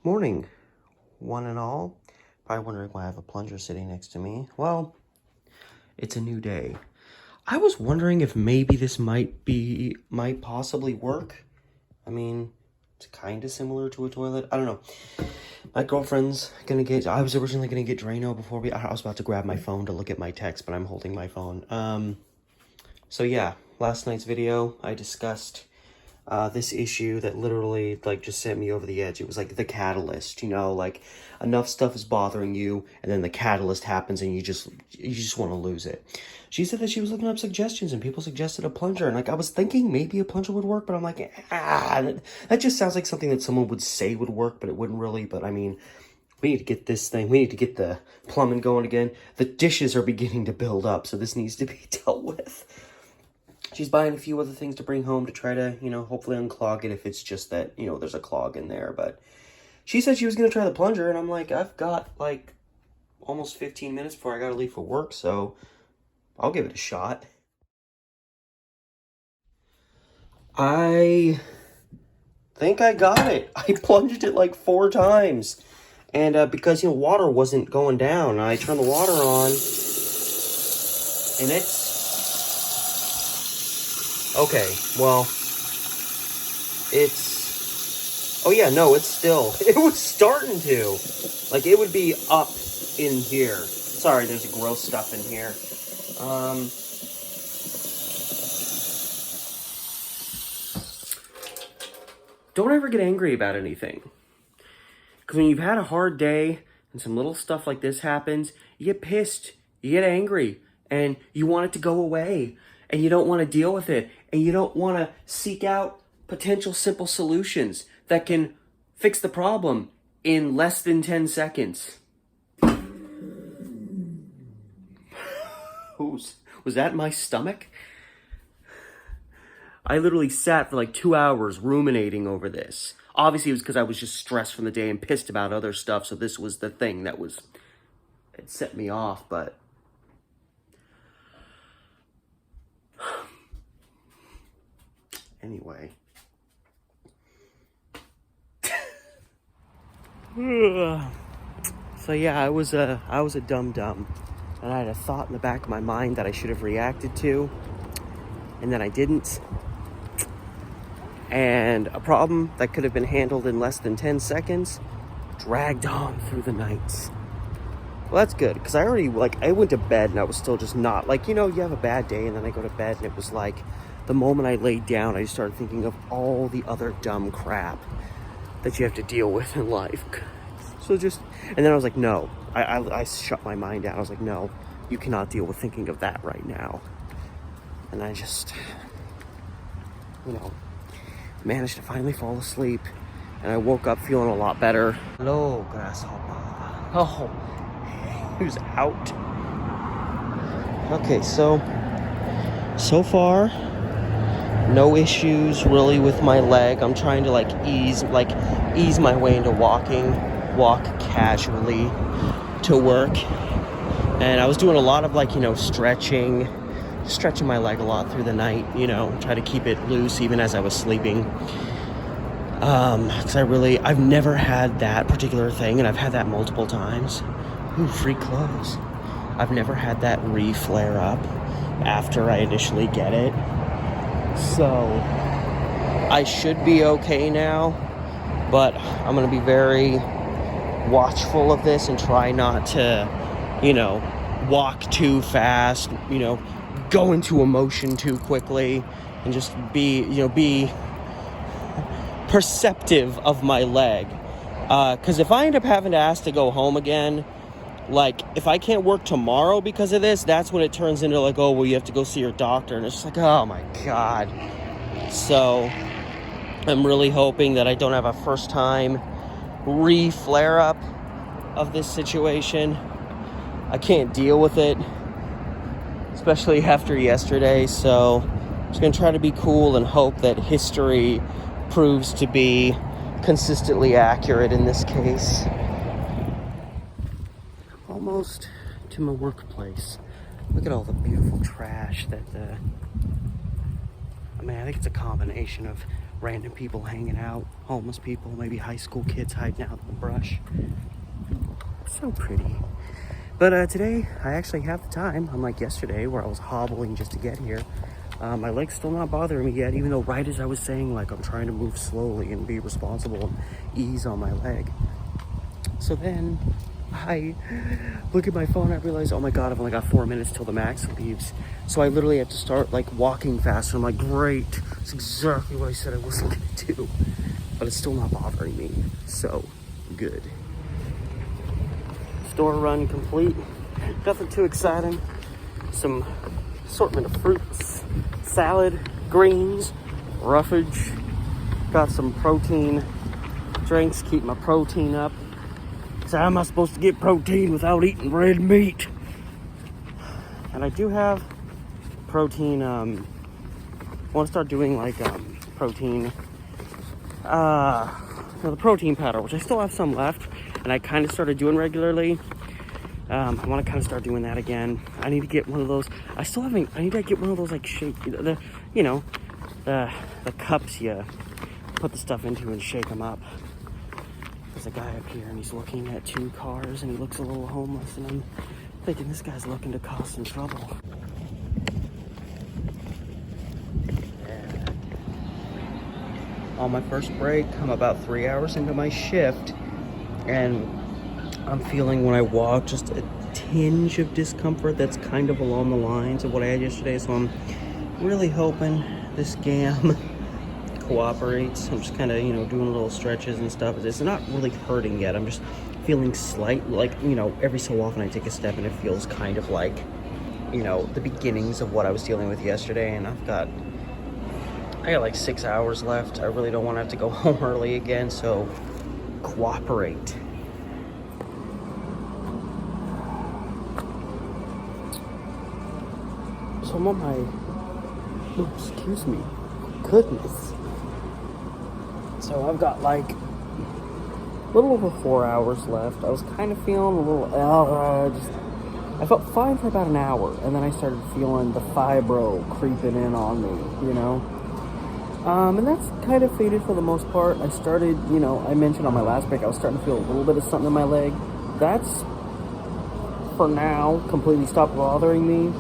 Morning, one and all. Probably wondering why I have a plunger sitting next to me. Well, it's a new day. I was wondering if maybe this might possibly work. I mean, it's kind of similar to a toilet. I don't know. My girlfriend's gonna get, I was originally gonna get Drano before I was about to grab my phone to look at my text, but I'm holding my phone. So yeah, last night's video, I discussed this issue that literally just sent me over the edge. It was like the catalyst, like enough stuff is bothering you and then the catalyst happens and you just want to lose it. She said that she was looking up suggestions and people suggested a plunger, and I was thinking maybe a plunger would work, but I'm like, that just sounds like something that someone would say would work, but it wouldn't really. But I mean, we need to get this thing, we need to get the plumbing going again. The dishes are beginning to build up, so this needs to be dealt with. She's buying a few other things to bring home to try to, hopefully unclog it if it's just that, there's a clog in there. But she said she was going to try the plunger, and I'm like, I've got, almost 15 minutes before I got to leave for work, so I'll give it a shot. I think I got it. I plunged it 4 times. And because, water wasn't going down, I turned the water on, and it's... Okay, well, it's, oh yeah, no, it's still, it was starting to, it would be up in here. Sorry, there's gross stuff in here. Don't ever get angry about anything. Because when you've had a hard day and some little stuff like this happens, you get pissed, you get angry, and you want it to go away. And you don't want to deal with it. And you don't want to seek out potential simple solutions that can fix the problem in less than 10 seconds. Was that my stomach? I literally sat for 2 hours ruminating over this. Obviously, it was because I was just stressed from the day and pissed about other stuff. So this was the thing that it set me off, but... Anyway. So yeah, I was a dum-dum. And I had a thought in the back of my mind that I should have reacted to. And then I didn't. And a problem that could have been handled in less than 10 seconds dragged on through the night. Well, that's good, because I already, I went to bed and I was still just not, you have a bad day and then I go to bed and it was the moment I laid down, I just started thinking of all the other dumb crap that you have to deal with in life. So and then I was like, no, I shut my mind down. I was like, no, you cannot deal with thinking of that right now. And I just, managed to finally fall asleep. And I woke up feeling a lot better. Hello, grasshopper. Oh, who's out? Okay, so far, no issues really with my leg. I'm trying to ease my way into walk casually to work. And I was doing a lot of stretching my leg a lot through the night, try to keep it loose even as I was sleeping. Because I've never had that particular thing, and I've had that multiple times. Ooh, free clothes. I've never had that re-flare up after I initially get it. So I should be okay now, but I'm going to be very watchful of this and try not to, walk too fast, go into emotion too quickly, and just be perceptive of my leg. Because if I end up having to ask to go home again, if I can't work tomorrow because of this, that's when it turns into oh, well, you have to go see your doctor. And it's just oh my God. So I'm really hoping that I don't have a first time re-flare up of this situation. I can't deal with it, especially after yesterday. So I'm just going to try to be cool and hope that history proves to be consistently accurate in this case. Almost to my workplace. Look at all the beautiful trash that I think it's a combination of random people hanging out, homeless people, maybe high school kids hiding out in the brush. So pretty. But today, I actually have the time, unlike yesterday where I was hobbling just to get here. My leg's still not bothering me yet, even though right as I was saying, like, I'm trying to move slowly and be responsible and ease on my leg. So then I look at my phone, I realize, oh my God, I've only got 4 minutes till the max leaves. So I literally have to start like walking faster. I'm like, great, that's exactly what I said I wasn't gonna do. But it's still not bothering me, so good. Store run complete, nothing too exciting. Some assortment of fruits, salad, greens, roughage. Got some protein drinks, keep my protein up. So how am I supposed to get protein without eating red meat? And I do have protein, I want to start doing like protein, the protein powder, which I still have some left, and I kind of started doing regularly. I want to kind of start doing that again. I need to get one of those. I need to get one of those like shake, the cups you put the stuff into and shake them up. There's a guy up here and he's looking at 2 cars and he looks a little homeless, and I'm thinking this guy's looking to cause some trouble. On my first break, I'm about 3 hours into my shift, and I'm feeling when I walk just a tinge of discomfort that's kind of along the lines of what I had yesterday. So I'm really hoping this GAM cooperates. I'm just kind of, doing little stretches and stuff. It's not really hurting yet. I'm just feeling slight, like, every so often I take a step and it feels kind of like, the beginnings of what I was dealing with yesterday. And I got like 6 hours left. I really don't want to have to go home early again, so cooperate. So I'm on my, excuse me, goodness. So I've got like a little over 4 hours left. I was kind of feeling a little, I felt fine for about an hour, and then I started feeling the fibro creeping in on me, and that's kind of faded for the most part. I started, I mentioned on my last break, I was starting to feel a little bit of something in my leg. That's, for now, completely stopped bothering me.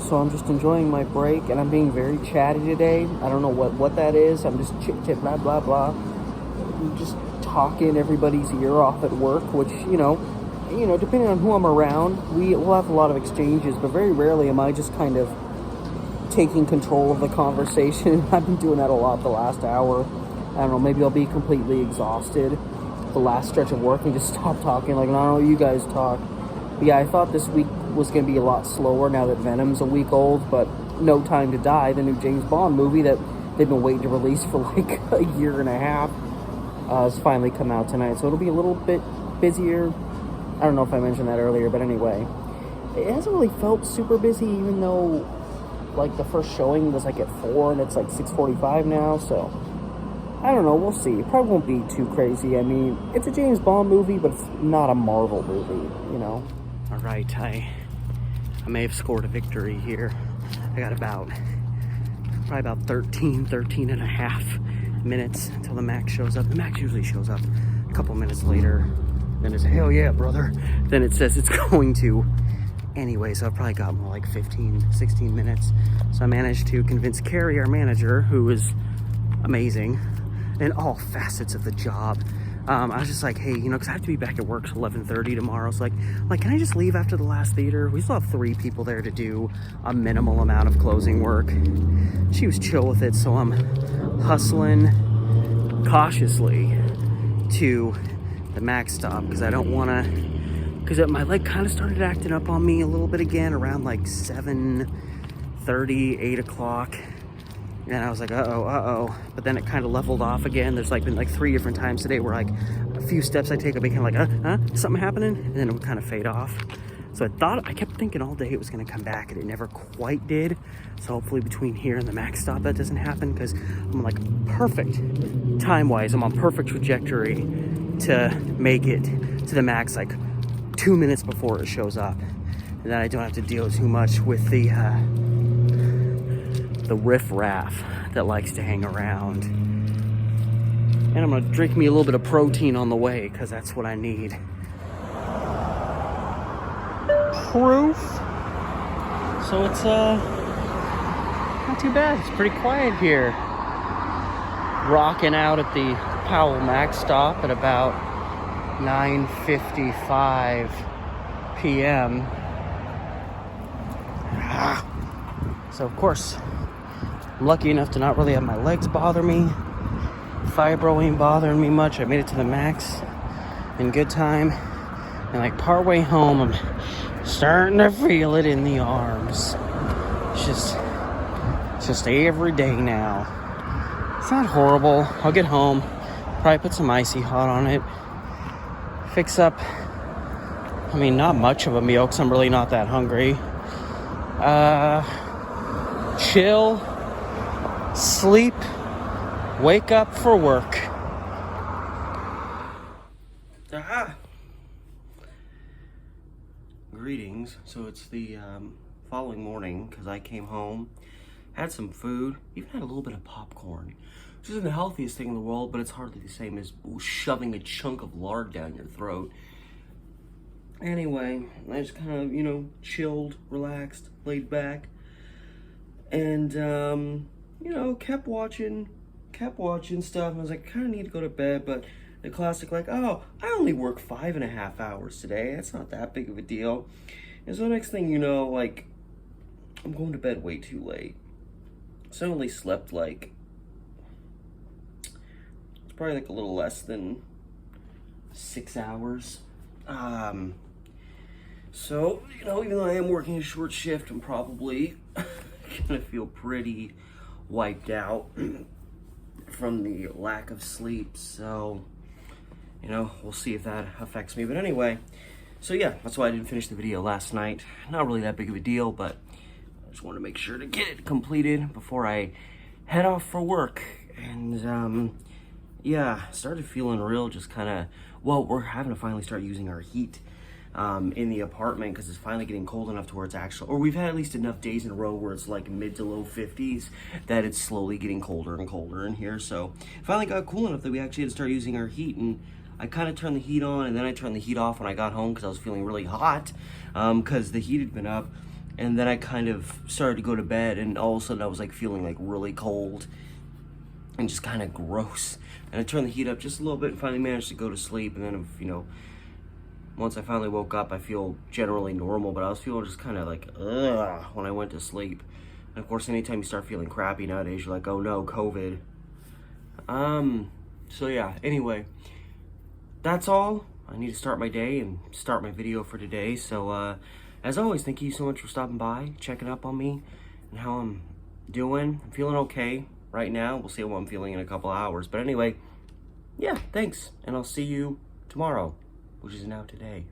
So I'm just enjoying my break, and I'm being very chatty today. I don't know what that is. I'm just chit-chat, blah, blah, blah. I'm just talking everybody's ear off at work, which, depending on who I'm around, we'll have a lot of exchanges, but very rarely am I just kind of taking control of the conversation. I've been doing that a lot the last hour. I don't know, maybe I'll be completely exhausted the last stretch of work and just stop talking, like, no, you guys talk. But yeah, I thought this week was going to be a lot slower now that Venom's a week old, but No Time to Die, the new James Bond movie that they've been waiting to release for like a year and a half, has finally come out tonight, so it'll be a little bit busier. I don't know if I mentioned that earlier, but anyway, it hasn't really felt super busy, even though like the first showing was like at 4 and it's like 6:45 now, so I don't know, we'll see. It probably won't be too crazy. I mean, it's a James Bond movie, but it's not a Marvel movie, All right, I may have scored a victory here. I got probably about 13 and a half minutes until the Max shows up. The Max usually shows up a couple minutes later. Then it's, hell yeah, brother. Then it says it's going to. Anyway, so I've probably got more like 15, 16 minutes. So I managed to convince Carrie, our manager, who is amazing in all facets of the job. I was just like, hey, because I have to be back at work till 11:30 tomorrow. So like, can I just leave after the last theater? We still have 3 people there to do a minimal amount of closing work. She was chill with it, so I'm hustling cautiously to the Max stop because I don't want to, because my leg kind of started acting up on me a little bit again around like 7:30, 8 o'clock. And I was like, uh-oh. But then it kind of leveled off again. There's been 3 different times today where a few steps I take, I'll be kind of like, is something happening? And then it would kind of fade off. So I kept thinking all day it was going to come back, and it never quite did. So hopefully between here and the Max stop that doesn't happen, because I'm perfect time-wise. I'm on perfect trajectory to make it to the Max 2 minutes before it shows up. And then I don't have to deal too much with the riff-raff that likes to hang around. And I'm gonna drink me a little bit of protein on the way, because that's what I need. Proof. So it's not too bad. It's pretty quiet here. Rocking out at the Powell Max stop at about 9:55 p.m. So of course, I'm lucky enough to not really have my legs bother me. Fibro ain't bothering me much. I made it to the Max in good time. And like partway home, I'm starting to feel it in the arms. It's just every day now. It's not horrible. I'll get home, probably put some icy hot on it, fix up, I mean, not much of a meal because I'm really not that hungry. Chill, sleep, wake up for work. Aha! Greetings. So it's the following morning because I came home, had some food, even had a little bit of popcorn, which isn't the healthiest thing in the world, but it's hardly the same as shoving a chunk of lard down your throat. Anyway, I just kind of, chilled, relaxed, laid back, and, kept watching stuff. I was like, I kind of need to go to bed, but the classic, like, oh, I only work 5.5 hours today. That's not that big of a deal. And so the next thing you know, like, I'm going to bed way too late. So I only slept, like, it's probably, like, a little less than 6 hours. So, even though I am working a short shift, I'm probably gonna feel pretty wiped out from the lack of sleep. So, we'll see if that affects me. But anyway, so yeah, that's why I didn't finish the video last night. Not really that big of a deal, but I just want to make sure to get it completed before I head off for work. And, yeah, started feeling real just kind of, well, we're having to finally start using our heat in the apartment because it's finally getting cold enough to where it's actually, or we've had at least enough days in a row where it's like mid to low 50s that it's slowly getting colder and colder in here. So it finally got cool enough that we actually had to start using our heat, and I kind of turned the heat on and then I turned the heat off when I got home because I was feeling really hot because the heat had been up, and then I kind of started to go to bed and all of a sudden I was like feeling like really cold and just kind of gross, and I turned the heat up just a little bit and finally managed to go to sleep. And then once I finally woke up, I feel generally normal, but I was feeling just kind of like, ugh, when I went to sleep. And of course, anytime you start feeling crappy nowadays, you're like, oh no, COVID. So yeah, anyway, that's all. I need to start my day and start my video for today. So, as always, thank you so much for stopping by, checking up on me and how I'm doing. I'm feeling okay right now. We'll see how I'm feeling in a couple hours. But anyway, yeah, thanks. And I'll see you tomorrow, which is now today.